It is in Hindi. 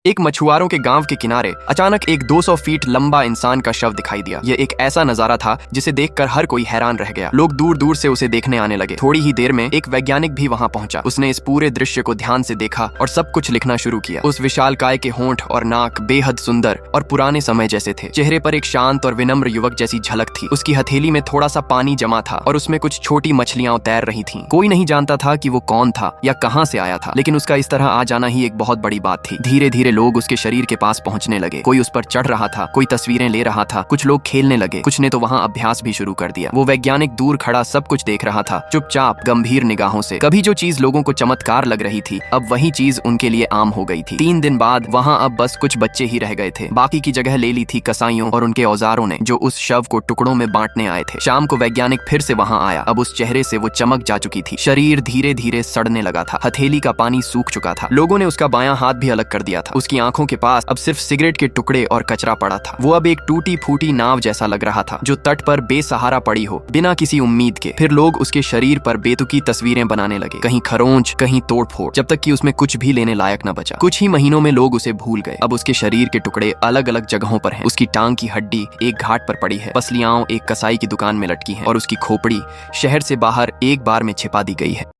एक मछुआरों के गांव के किनारे अचानक एक 200 फीट लंबा इंसान का शव दिखाई दिया। यह एक ऐसा नजारा था जिसे देखकर हर कोई हैरान रह गया। लोग दूर दूर से उसे देखने आने लगे। थोड़ी ही देर में एक वैज्ञानिक भी वहां पहुंचा। उसने इस पूरे दृश्य को ध्यान से देखा और सब कुछ लिखना शुरू किया। उस विशालकाय के होंठ और नाक बेहद सुंदर और पुराने समय जैसे थे। चेहरे पर एक शांत और विनम्र युवक जैसी झलक थी। उसकी हथेली में थोड़ा सा पानी जमा था और उसमें कुछ छोटी मछलियां तैर रही थीं। कोई नहीं जानता था कि वो कौन था या कहां से आया था, लेकिन उसका इस तरह आ जाना ही एक बहुत बड़ी बात थी। धीरे धीरे लोग उसके शरीर के पास पहुंचने लगे। कोई उस पर चढ़ रहा था, कोई तस्वीरें ले रहा था, कुछ लोग खेलने लगे, कुछ ने तो वहां अभ्यास भी शुरू कर दिया। वो वैज्ञानिक दूर खड़ा सब कुछ देख रहा था, चुपचाप गंभीर निगाहों से। कभी जो चीज लोगों को चमत्कार लग रही थी, अब वही चीज उनके लिए आम हो गई थी। 3 दिन बाद वहां अब बस कुछ बच्चे ही रह गए थे। बाकी की जगह ले ली थी कसाईयों और उनके औजारों ने, जो उस शव को टुकड़ों में बांटने आए थे। शाम को वैज्ञानिक फिर से वहां आया। अब उस चेहरे से वो चमक जा चुकी थी। शरीर धीरे धीरे सड़ने लगा था। हथेली का पानी सूख चुका था। लोगों ने उसका बायां हाथ भी अलग कर दिया था। उसकी आंखों के पास अब सिर्फ सिगरेट के टुकड़े और कचरा पड़ा था। वो अब एक टूटी फूटी नाव जैसा लग रहा था, जो तट पर बेसहारा पड़ी हो, बिना किसी उम्मीद के। फिर लोग उसके शरीर पर बेतुकी तस्वीरें बनाने लगे, कहीं खरोंच, कहीं तोड़फोड़, जब तक कि उसमें कुछ भी लेने लायक न बचा। कुछ ही महीनों में लोग उसे भूल गए। अब उसके शरीर के टुकड़े अलग अलग जगहों पर हैं। उसकी टांग की हड्डी एक घाट पर पड़ी है, पसलियां एक कसाई की दुकान में लटकी हैं और उसकी खोपड़ी शहर से बाहर एक बार में छिपा दी गई है।